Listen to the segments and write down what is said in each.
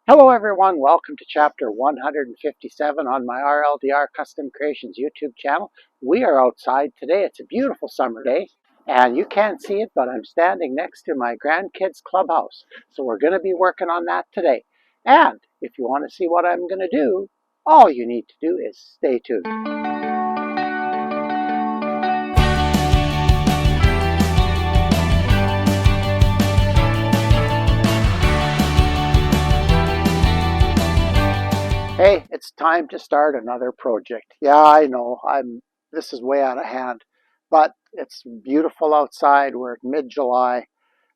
Hello everyone, welcome to chapter 157 on my RLDR Custom Creations YouTube channel. We are outside today. It's a beautiful summer day and you can't see it, but I'm standing next to my grandkids' clubhouse. So we're going to be working on that today. And if you want to see what I'm going to do, all you need to do is stay tuned. Hey, it's time to start another project. Yeah, I know, this is way out of hand, but it's beautiful outside. We're mid-July.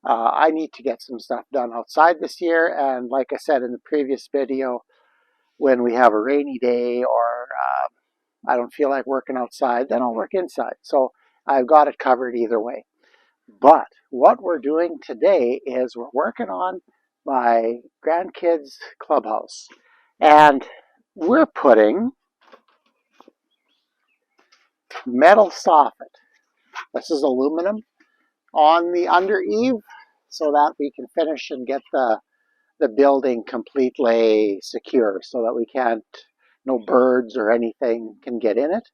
I need to get some stuff done outside this year, and like I said in the previous video, when we have a rainy day or I don't feel like working outside, then I'll work inside. So I've got it covered either way. But what we're doing today is we're working on my grandkids' clubhouse. And we're putting metal soffit. This is aluminum on the under eave so that we can finish and get the building completely secure so that we can't, no birds or anything can get in it.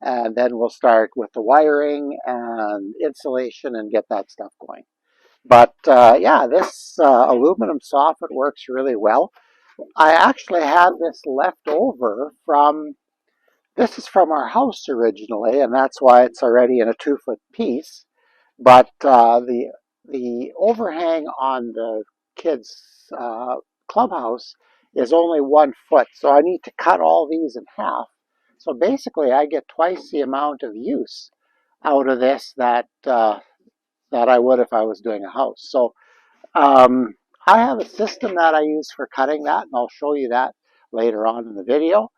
And then we'll start with the wiring and insulation and get that stuff going. But yeah, this aluminum soffit works really well. I actually had this left over from, this is from our house originally, and that's why it's already in a 2-foot piece. But the overhang on the kids' clubhouse is only 1 foot, so I need to cut all these in half. So basically, I get twice the amount of use out of this that I would if I was doing a house. So I have a system that I use for cutting that, and I'll show you that later on in the video.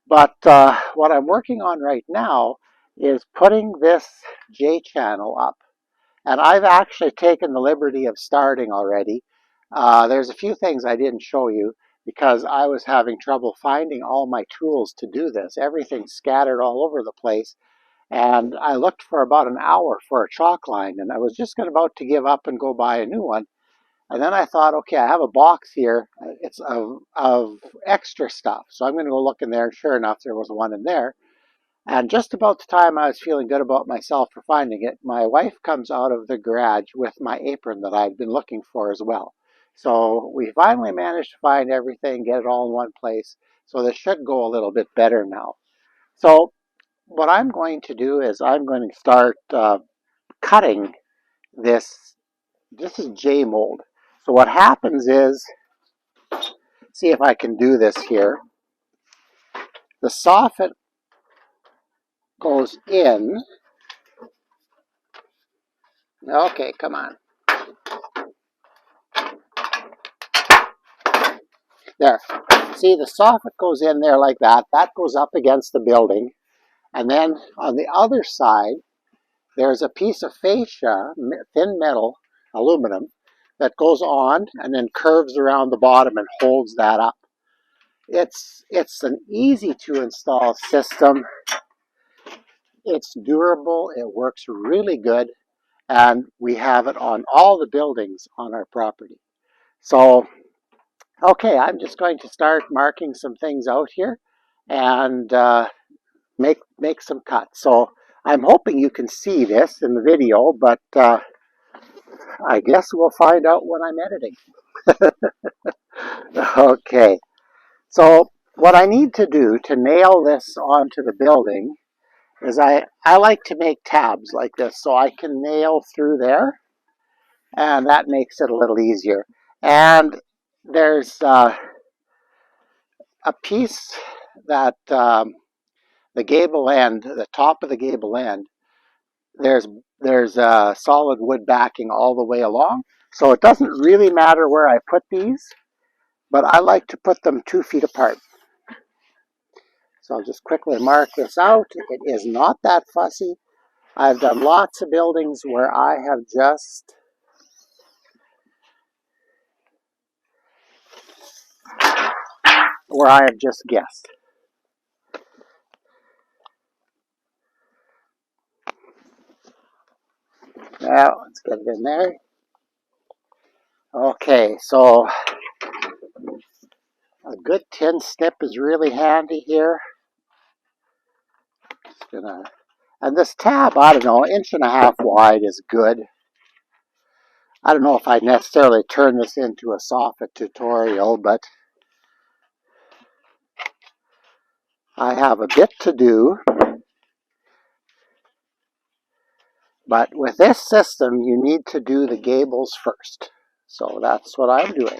But what I'm working on right now is putting this J-channel up. And I've actually taken the liberty of starting already. There's a few things I didn't show you because I was having trouble finding all my tools to do this. Everything's scattered all over the place. And I looked for about an hour for a chalk line, and I was just about to give up and go buy a new one. And then I thought, okay, I have a box here. It's of extra stuff. So I'm going to go look in there. And sure enough, there was one in there. And just about the time I was feeling good about myself for finding it, my wife comes out of the garage with my apron that I'd been looking for as well. So we finally managed to find everything, get it all in one place. So this should go a little bit better now. So what I'm going to do is I'm going to start cutting this. This is J mold. So what happens is, see if I can do this here. The soffit goes in. Okay, come on. There. See, the soffit goes in there like that. That goes up against the building. And then on the other side, there's a piece of fascia, thin metal, aluminum, that goes on and then curves around the bottom and holds that up. It's an easy to install system. It's durable. It works really good. And we have it on all the buildings on our property. So, okay, I'm just going to start marking some things out here and make some cuts. So I'm hoping you can see this in the video, but I guess we'll find out when I'm editing. Okay, so what I need to do to nail this onto the building is I like to make tabs like this so I can nail through there, and that makes it a little easier. And there's a piece that the gable end, the top of the gable end, there's solid wood backing all the way along. So it doesn't really matter where I put these, but I like to put them 2 feet apart. So I'll just quickly mark this out. It is not that fussy. I've done lots of buildings where I have just guessed. Now, let's get it in there. Okay, so A good tin snip is really handy here. And this tab, I don't know, 1.5 inches wide is good. I don't know if I'd necessarily turn this into a soffit tutorial, but I have a bit to do. But with this system, you need to do the gables first. So that's what I'm doing.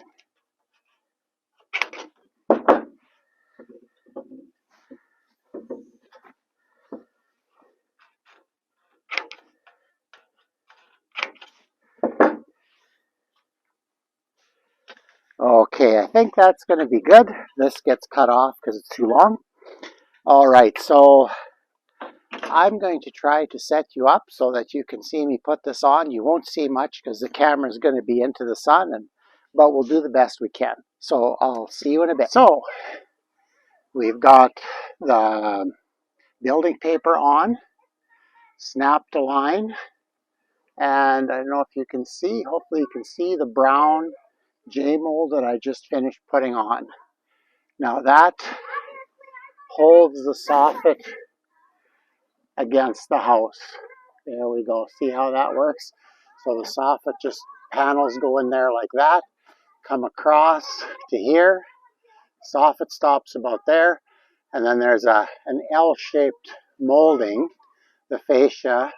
Okay, I think that's going to be good. This gets cut off because it's too long. All right, so I'm going to try to set you up so that you can see me put this on. You won't see much because the camera is going to be into the sun, but we'll do the best we can. So I'll see you in a bit. So we've got the building paper on, snapped a line, and I don't know if you can see, hopefully you can see the brown J-mold that I just finished putting on. Now that holds the soffit against the house. There we go. See how that works? So the soffit just panels go in there like that, come across to here. Soffit stops about there, and then there's an L-shaped molding, the fascia,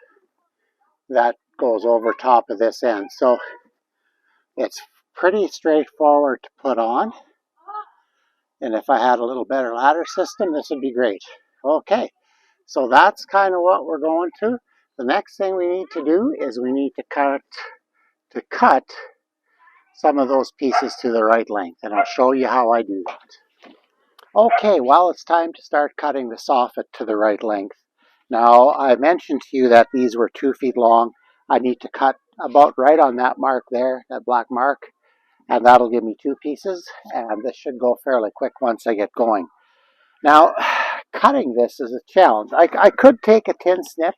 that goes over top of this end. So it's pretty straightforward to put on. And if I had a little better ladder system, this would be great. Okay, so that's kind of what we're going to. The next thing we need to do is we need to cut some of those pieces to the right length, and I'll show you how I do that. Okay, well, it's time to start cutting the soffit to the right length. Now, I mentioned to you that these were 2 feet long. I need to cut about right on that mark there, that black mark, and that'll give me 2 pieces, and this should go fairly quick once I get going. Now, cutting this is a challenge. I could take a tin snip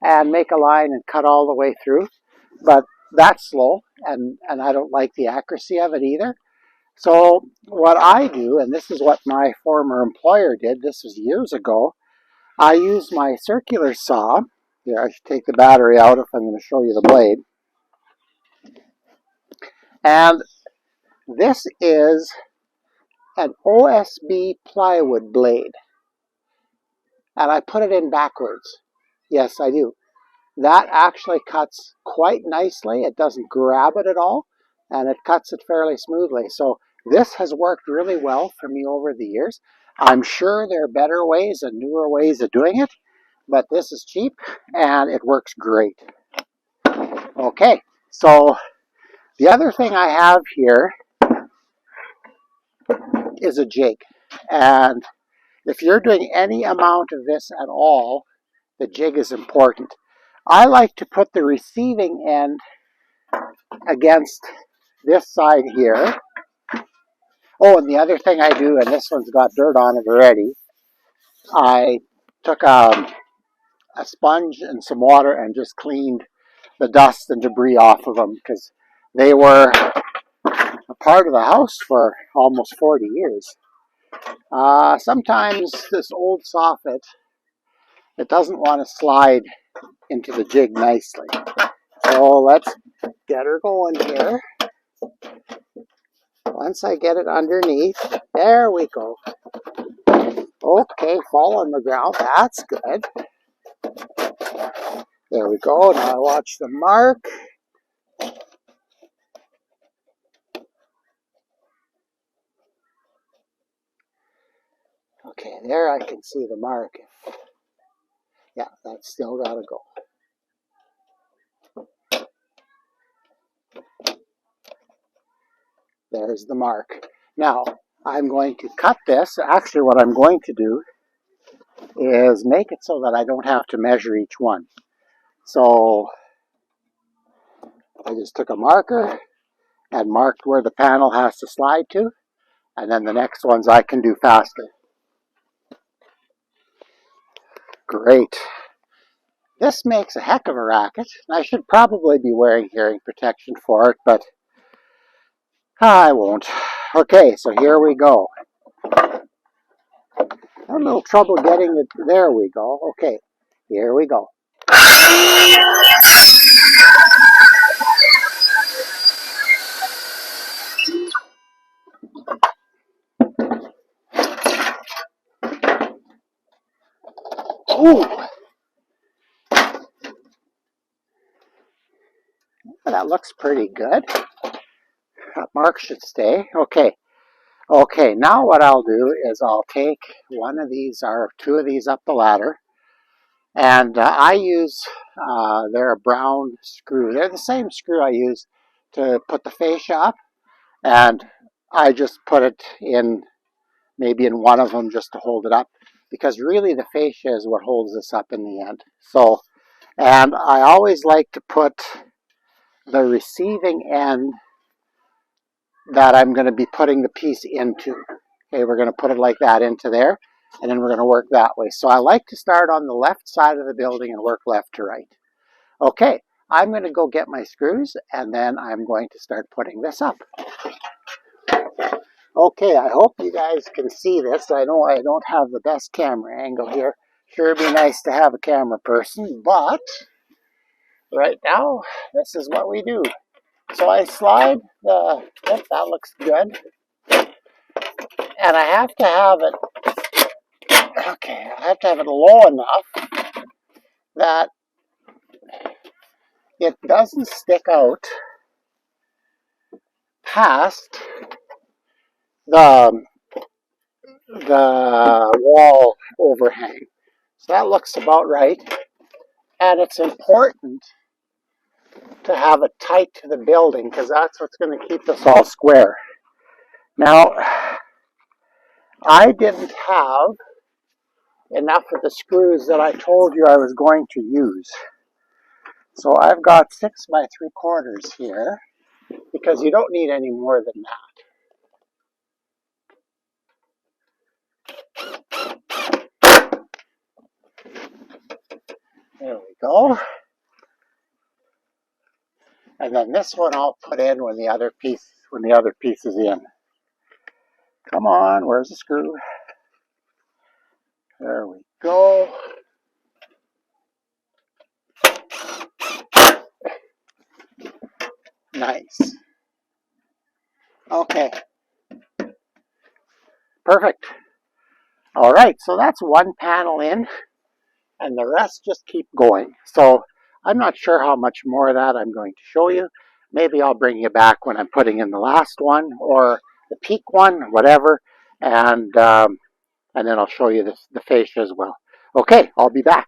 and make a line and cut all the way through, but that's slow, and I don't like the accuracy of it either. So what I do, and this is what my former employer did, this was years ago, I use my circular saw. Here, I should take the battery out if I'm going to show you the blade. And this is an OSB plywood blade. And I put it in backwards. Yes, I do. That actually cuts quite nicely. It doesn't grab it at all, and it cuts it fairly smoothly. So this has worked really well for me over the years. I'm sure there are better ways and newer ways of doing it, but this is cheap and it works great. Okay, so the other thing I have here is a jig. And if you're doing any amount of this at all, the jig is important. I like to put the receiving end against this side here. Oh, and the other thing I do, and this one's got dirt on it already, I took a sponge and some water and just cleaned the dust and debris off of them because they were a part of the house for almost 40 years. Sometimes this old soffit, it doesn't want to slide into the jig nicely. So let's get her going here. Once I get it underneath, there we go. Okay, fall on the ground, that's good. There we go, now I watch the mark. Okay, there I can see the mark. Yeah, that's still gotta go. There's the mark. Now, I'm going to cut this. Actually, what I'm going to do is make it so that I don't have to measure each one. So, I just took a marker and marked where the panel has to slide to, and then the next ones I can do faster. Great. This makes a heck of a racket. I should probably be wearing hearing protection for it, but I won't. Okay, so here we go. I had a little trouble getting it. There we go. Okay, here we go. Ooh, that looks pretty good. That mark should stay. Okay. Okay, now what I'll do is I'll take one of these or two of these up the ladder, and I use they're a brown screw. They're the same screw I use to put the fascia up, and I just put it in maybe in one of them just to hold it up, because really the fascia is what holds this up in the end. So, and I always like to put the receiving end that I'm going to be putting the piece into. Okay, we're going to put it like that into there, and then we're going to work that way. So I like to start on the left side of the building and work left to right. Okay, I'm going to go get my screws, and then I'm going to start putting this up. Okay, I hope you guys can see this. I know I don't have the best camera angle here. Sure, it'd be nice to have a camera person, but right now, this is what we do. So I slide the, yep, that looks good. And I have to have it, okay, I have to have it low enough that it doesn't stick out past the, the wall overhang. So that looks about right. And it's important to have it tight to the building, because that's what's going to keep us all square. Now, I didn't have enough of the screws that I told you I was going to use. So I've got 6 by 3/4 here, because you don't need any more than that. There we go. And then this one I'll put in when the other piece is in. Come on, where's the screw? There we go. Nice. Okay. Perfect. All right, so that's one panel in, and the rest just keep going. So I'm not sure how much more of that I'm going to show you. Maybe I'll bring you back when I'm putting in the last one or the peak one, whatever, and then I'll show you the fascia as well. Okay, I'll be back.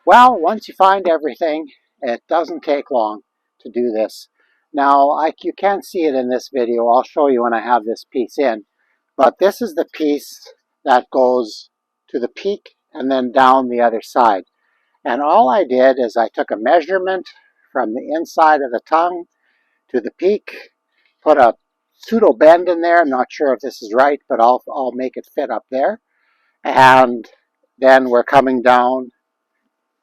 Well, once you find everything, it doesn't take long to do this. Now, you can't see it in this video. I'll show you when I have this piece in. But this is the piece that goes to the peak and then down the other side. And all I did is I took a measurement from the inside of the tongue to the peak, put a pseudo bend in there. I'm not sure if this is right, but I'll make it fit up there. And then we're coming down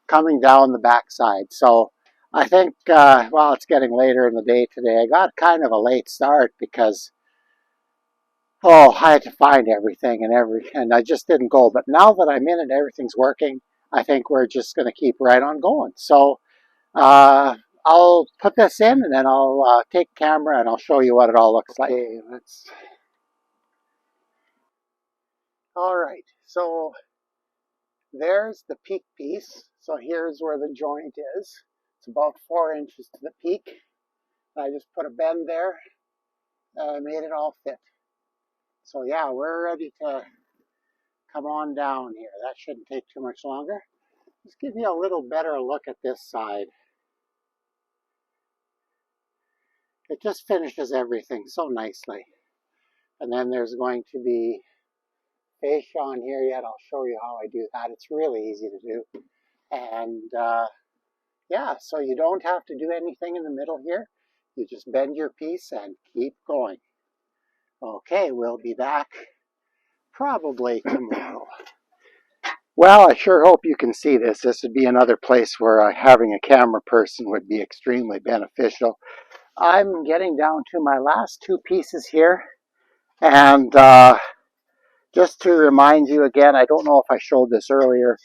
the back side. So I think, well, it's getting later in the day today. I got kind of a late start because, I had to find everything and I just didn't go. But now that I'm in it, everything's working. I think we're just going to keep right on going. So I'll put this in, and then I'll take the camera and I'll show you what it all looks like. Okay, all right, so there's the peak piece. So here's where the joint is. It's about 4 inches to the peak. I just put a bend there, made it all fit. So yeah, we're ready to come on down here. That shouldn't take too much longer. Let's give you a little better look at this side. It just finishes everything so nicely. And then there's going to be fascia on here yet. I'll show you how I do that. It's really easy to do. And yeah, so you don't have to do anything in the middle here. You just bend your piece and keep going. Okay, we'll be back probably tomorrow. Well, I sure hope you can see this. This would be another place where having a camera person would be extremely beneficial. I'm getting down to my last 2 pieces here, and Just to remind you again, I don't know if I showed this earlier,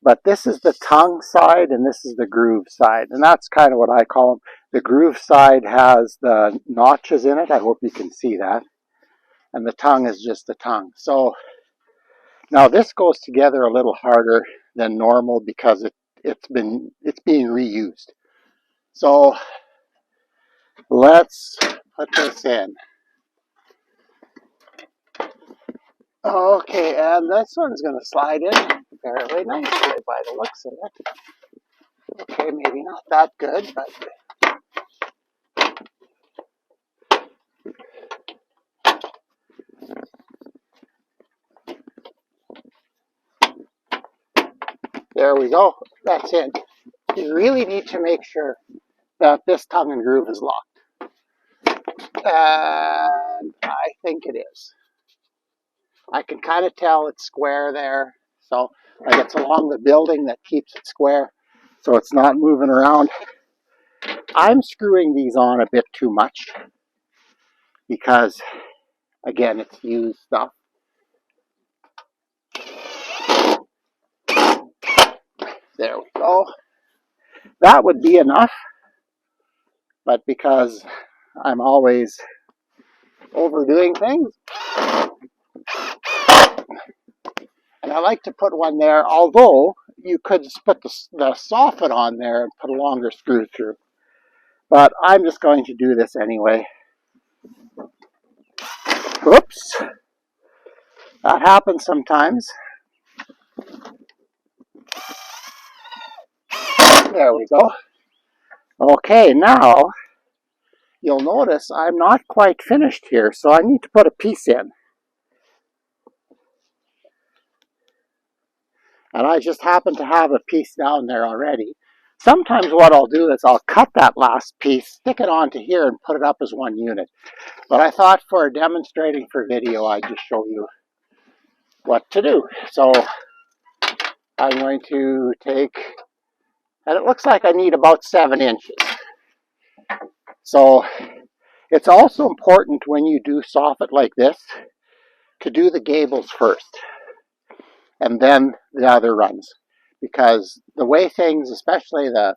but this is the tongue side and this is the groove side. And that's kind of what I call them. The groove side has the notches in it. I hope you can see that. And the tongue is just the tongue. So now this goes together a little harder than normal because it's being reused. So let's put this in. Okay, and this one's going to slide in fairly nicely by the looks of it. Okay, maybe not that good, but there we go. That's it. You really need to make sure that this tongue and groove is locked. And I think it is. I can kind of tell it's square there. So like it's along the building that keeps it square. So it's not moving around. I'm screwing these on a bit too much because, again, it's used stuff. There we go. That would be enough. But because I'm always overdoing things, and I like to put one there, although you could just put the soffit on there and put a longer screw through. But I'm just going to do this anyway. Whoops. That happens sometimes. There we go. Okay, now you'll notice I'm not quite finished here, so I need to put a piece in. And I just happen to have a piece down there already. Sometimes what I'll do is I'll cut that last piece, stick it onto here, and put it up as one unit. But I thought for demonstrating for video, I'd just show you what to do. So I'm going to take, and it looks like I need about 7 inches. So it's also important when you do soffit like this to do the gables first and then the other runs. Because the way things, especially the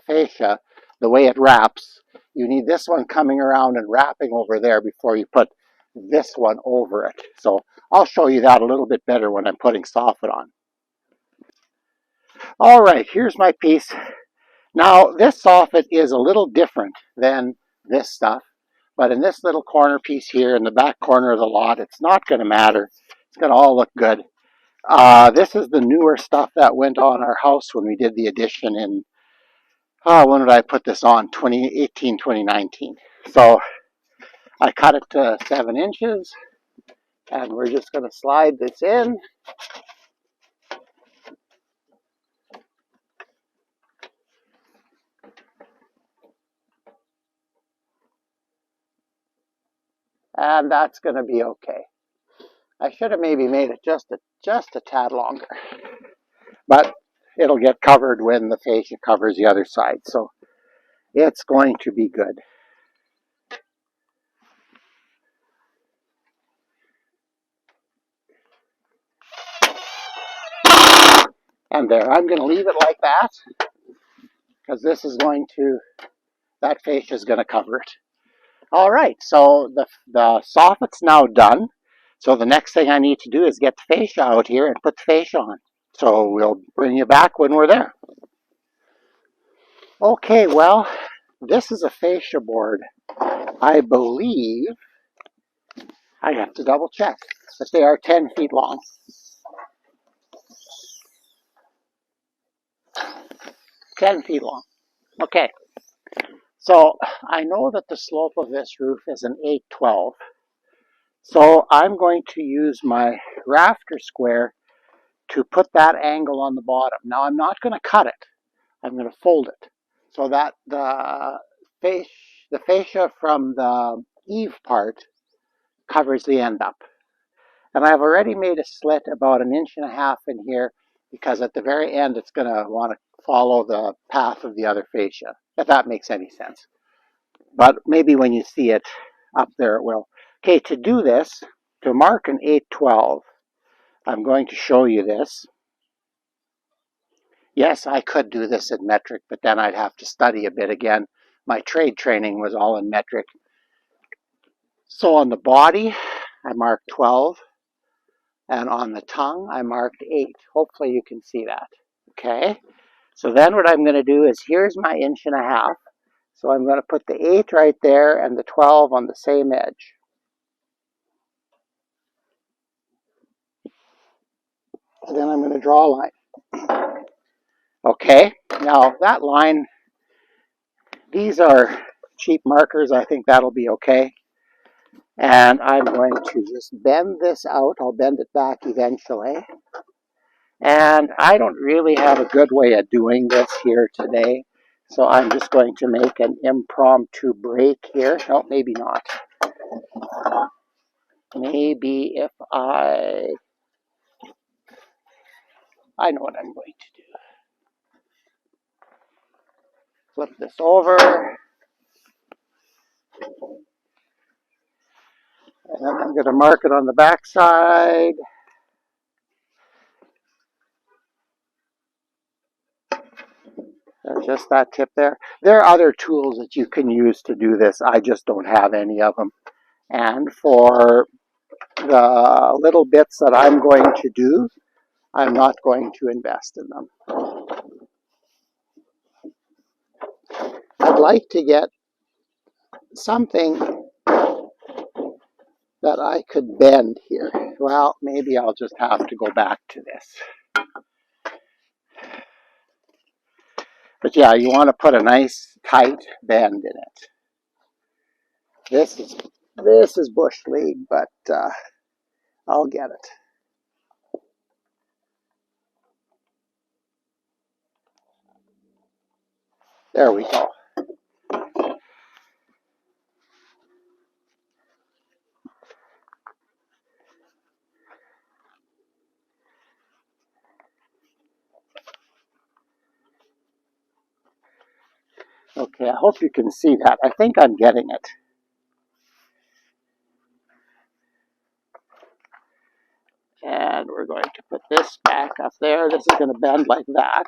fascia, the way it wraps, you need this one coming around and wrapping over there before you put this one over it. So I'll show you that a little bit better when I'm putting soffit on. All right, here's my piece. Now this soffit is a little different than this stuff, but in this little corner piece here in the back corner of the lot, it's not going to matter. It's going to all look good. This is the newer stuff that went on our house when we did the addition in, when did I put this on? 2018, 2019. So I cut it to 7 inches, and we're just going to slide this in. And that's going to be okay. I should have maybe made it just a tad longer. But it'll get covered when the fascia covers the other side. So it's going to be good. And there, I'm going to leave it like that because this is going to, that fascia is going to cover it. All right, so the soffit's now done. So the next thing I need to do is get the fascia out here and put the fascia on. So we'll bring you back when we're there. Okay, well, this is a fascia board. I believe, I have to double check, but they are 10 feet long. 10 feet long. Okay, so I know that the slope of this roof is an 812. So I'm going to use my rafter square to put that angle on the bottom. Now I'm not going to cut it. I'm going to fold it so that the fascia from the eave part covers the end up. And I've already made a slit about 1.5 inches in here because at the very end it's going to want to follow the path of the other fascia, if that makes any sense. But maybe when you see it up there it will. Okay, to do this, to mark an 812, I'm going to show you this. Yes, I could do this in metric, but then I'd have to study a bit again. My trade training was all in metric. So on the body, I marked 12, and on the tongue, I marked 8. Hopefully you can see that. Okay, so then what I'm going to do is, here's my 1.5 inches. So I'm going to put the 8 right there and the 12 on the same edge. And then I'm going to draw a line. Okay, now that line, these are cheap markers. I think that'll be okay. And I'm going to just bend this out. I'll bend it back eventually. And I don't really have a good way of doing this here today. So I'm just going to make an impromptu break here. No, maybe not. Maybe if I know what I'm going to do. Flip this over. And then I'm going to mark it on the back side. Just that tip there. There are other tools that you can use to do this. I just don't have any of them. And for the little bits that I'm going to do, I'm not going to invest in them. I'd like to get something that I could bend here. Well, maybe I'll just have to go back to this. But yeah, you want to put a nice tight bend in it. This is Bush League, but I'll get it. There we go. Okay, I hope you can see that. I think I'm getting it. And we're going to put this back up there. This is going to bend like that.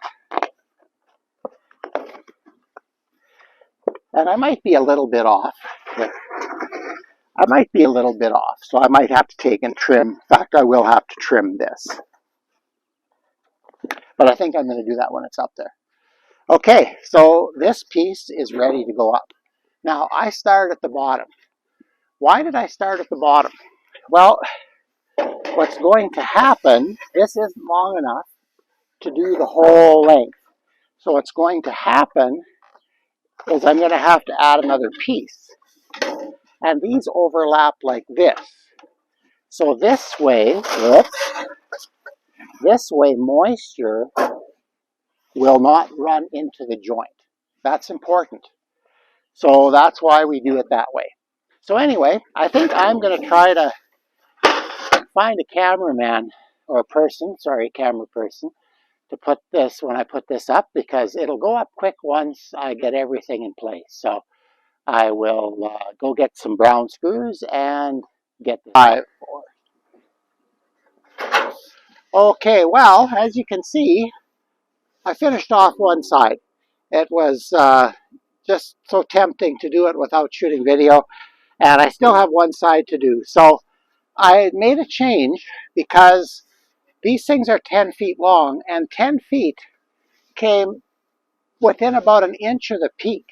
And I might be a little bit off. I might be a little bit off, so I might have to take and trim. In fact, I will have to trim this. But I think I'm going to do that when it's up there. Okay, so this piece is ready to go up. Now, I start at the bottom. Why did I start at the bottom? Well, what's going to happen, this isn't long enough to do the whole length. So what's going to happen is I'm going to have to add another piece. And these overlap like this. So this way, moisture will not run into the joint. That's important. So that's why we do it that way. So anyway, I think I'm going to try to find a cameraman or camera person, to put this, when I put this up, because it'll go up quick once I get everything in place. So I will go get some brown screws and get the 5, 4. Okay, well, as you can see, I finished off one side. It was just so tempting to do it without shooting video, and I still have one side to do. So I made a change because these things are 10 feet long, and 10 feet came within about an inch of the peak.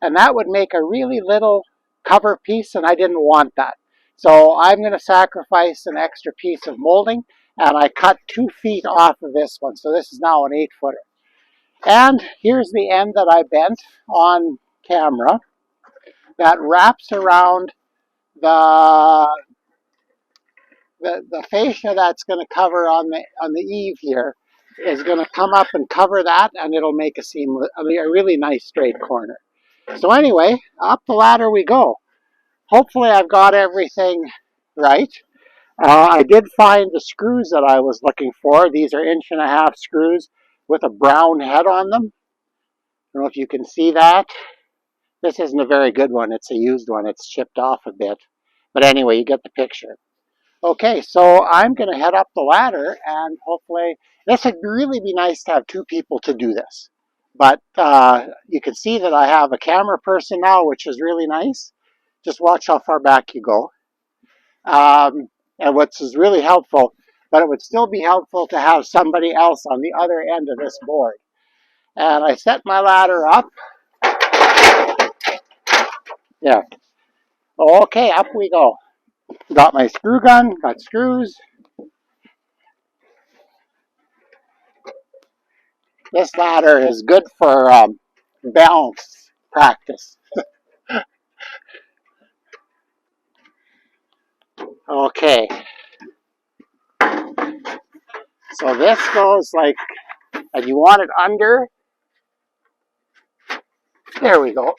And that would make a really little cover piece, and I didn't want that. So I'm going to sacrifice an extra piece of molding, and I cut 2 feet off of this one. So this is now an 8-footer. And here's the end that I bent on camera that wraps around the fascia that's going to cover on the eave here is going to come up and cover that, and it'll make a really nice straight corner. So anyway, up the ladder we go. Hopefully I've got everything right. I did find the screws that I was looking for. These are 1.5 inch screws with a brown head on them. I don't know if you can see that. This isn't a very good one. It's a used one. It's chipped off a bit. But anyway, you get the picture. Okay, so I'm going to head up the ladder, and hopefully, this would really be nice to have two people to do this. But you can see that I have a camera person now, which is really nice. Just watch how far back you go. And what's is really helpful, but it would still be helpful to have somebody else on the other end of this board. And I set my ladder up. Yeah. Okay, up we go. Got my screw gun, got screws. This ladder is good for balance practice. Okay. So this goes like, and you want it under. There we go.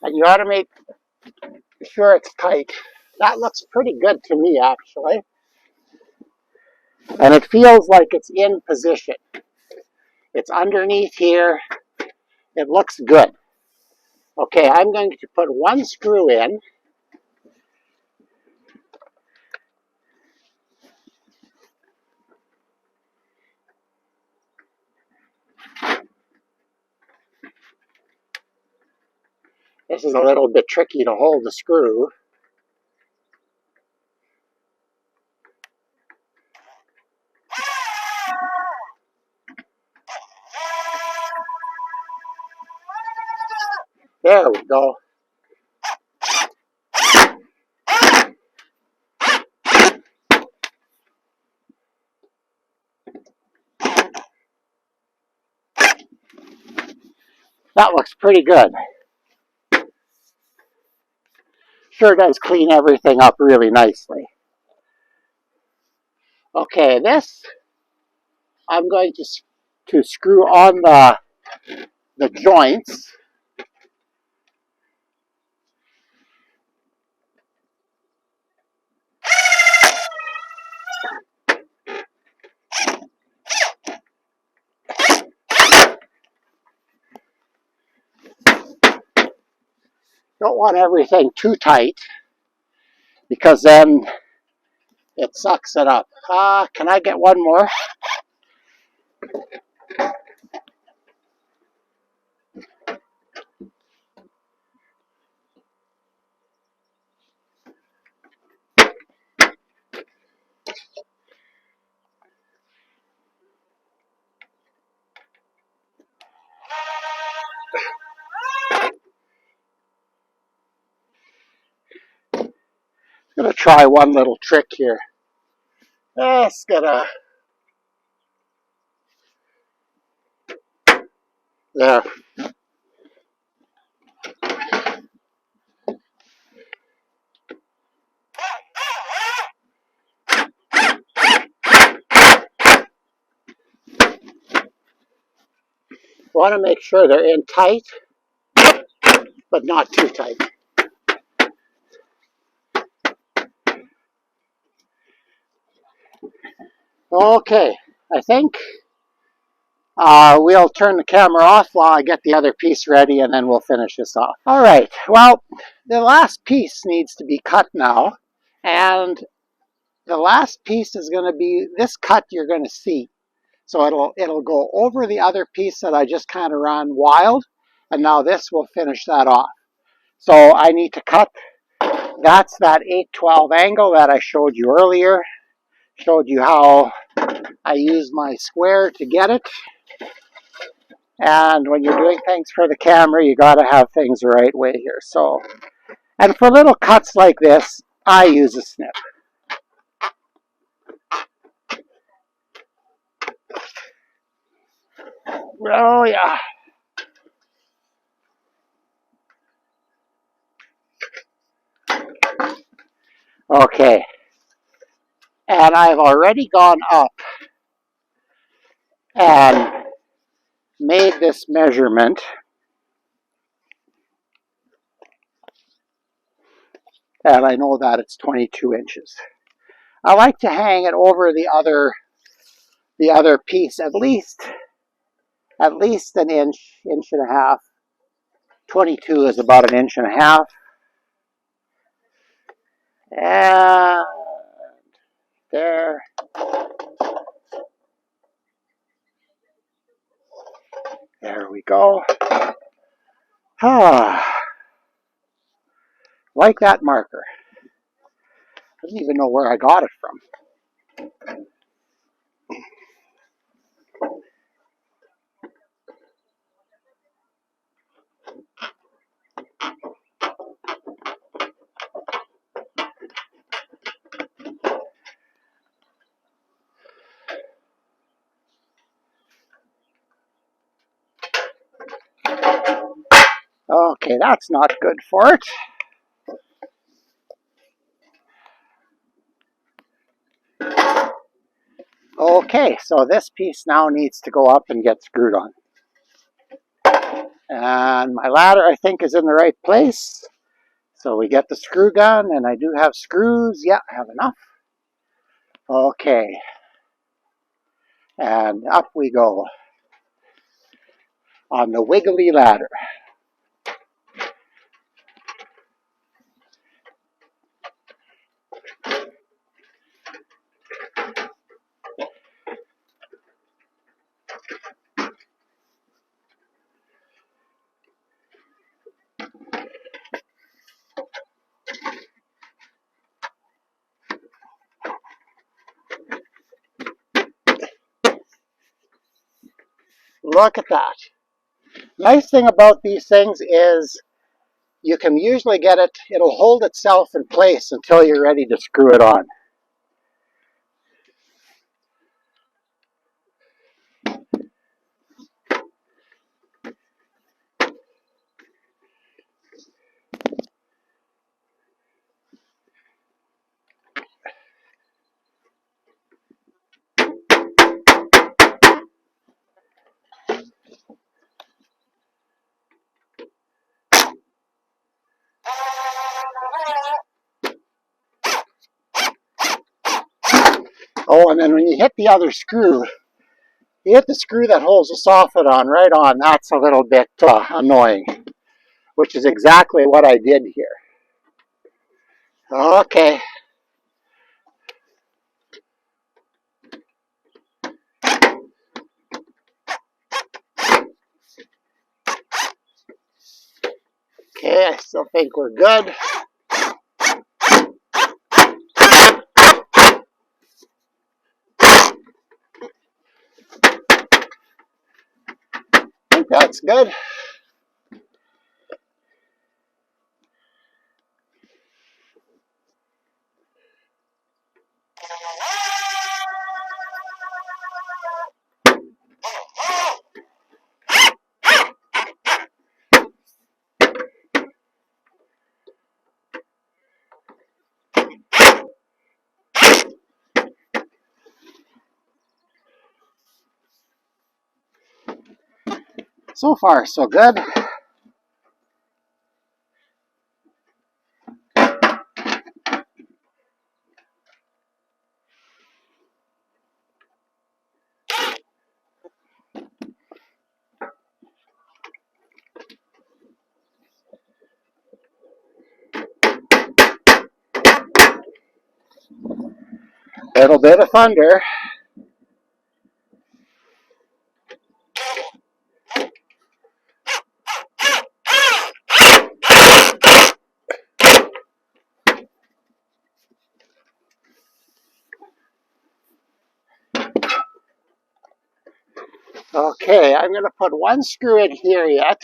And you ought to make sure it's tight. That looks pretty good to me, actually. And it feels like it's in position. It's underneath here. It looks good. Okay, I'm going to put one screw in. This is a little bit tricky to hold the screw. There we go. That looks pretty good. Sure does clean everything up really nicely. Okay, this I'm going to screw on the joints. Don't want everything too tight because then it sucks it up. Can I get one more? I'm going to try one little trick here. Just gonna, there. Want to make sure they're in tight, but not too tight. Okay, I think we'll turn the camera off while I get the other piece ready, and then we'll finish this off. All right, well, the last piece needs to be cut now, and the last piece is going to be this cut you're going to see. So it'll go over the other piece that I just kind of ran wild, and now this will finish that off. So I need to cut, that's that 812 angle that I showed you earlier. Showed you how I use my square to get it. And when you're doing things for the camera, you got to have things the right way here. So, and for little cuts like this, I use a snip. Oh yeah. Okay. And I've already gone up and made this measurement. And I know that it's 22 inches. I like to hang it over the other piece at least an inch, inch and a half. 22 is about an inch and a half. And there. There we go. Like that marker. I don't even know where I got it from. Okay, that's not good for it. Okay, so this piece now needs to go up and get screwed on. And my ladder, I think, is in the right place. So we get the screw gun, and I do have screws. Yeah, I have enough. Okay. And up we go on the wiggly ladder. Look at that. Nice thing about these things is you can usually get it, it'll hold itself in place until you're ready to screw it on. Oh, and then when you hit the other screw, you hit the screw that holds the soffit on right on. That's a little bit annoying, which is exactly what I did here. Okay. Okay, I still think we're good. I think that's good. So far, so good. Little bit of thunder. Okay, I'm going to put one screw in here yet.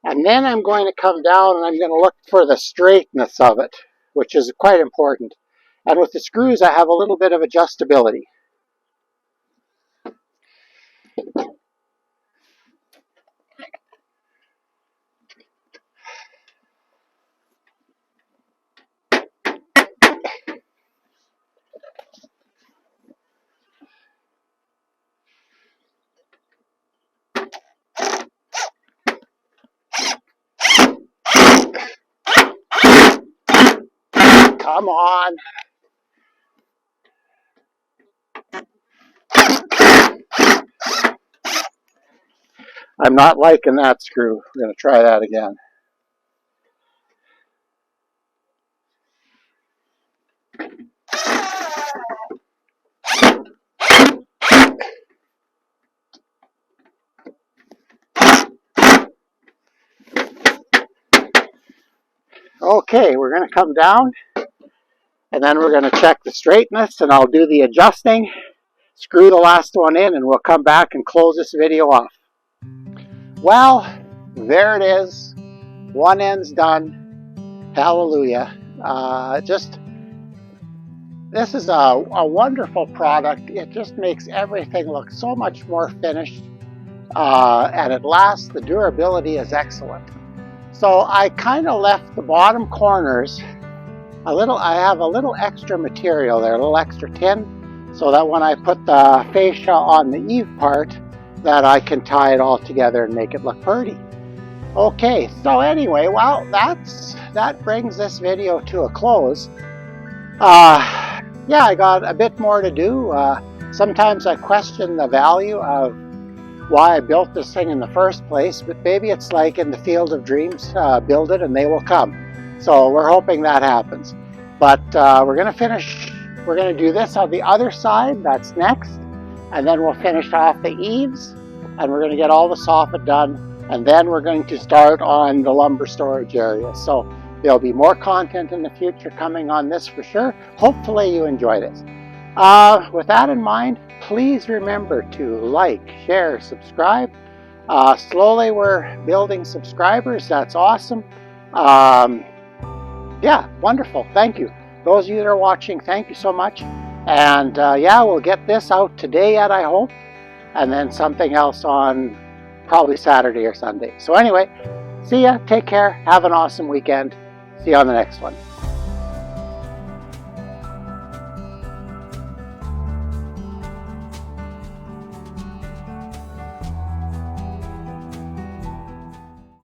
And then I'm going to come down and I'm going to look for the straightness of it, which is quite important. And with the screws, I have a little bit of adjustability. Come on. I'm not liking that screw. We're going to try that again. Okay, we're going to come down and then we're going to check the straightness and I'll do the adjusting, screw the last one in, and we'll come back and close this video off. Well, there it is. One end's done. Hallelujah. This is a wonderful product. It just makes everything look so much more finished. And it lasts. The durability is excellent. So I kind of left the bottom corners a little. I have a little extra material there, a little extra tin, so that when I put the fascia on the eave part, that I can tie it all together and make it look pretty. Okay, so anyway, well, that brings this video to a close. Yeah, I got a bit more to do. Sometimes I question the value of why I built this thing in the first place, but maybe it's like in the field of dreams, build it and they will come. So we're hoping that happens. But we're going to do this on the other side, that's next, and then we'll finish off the eaves, and we're going to get all the soffit done, and then we're going to start on the lumber storage area. So there'll be more content in the future coming on this for sure. Hopefully you enjoy this. With that in mind, please remember to like, share, subscribe. Slowly we're building subscribers. That's awesome. Yeah, wonderful. Thank you. Those of you that are watching, thank you so much. And yeah, we'll get this out today yet, I hope. And then something else on probably Saturday or Sunday. So anyway, see ya. Take care. Have an awesome weekend. See you on the next one.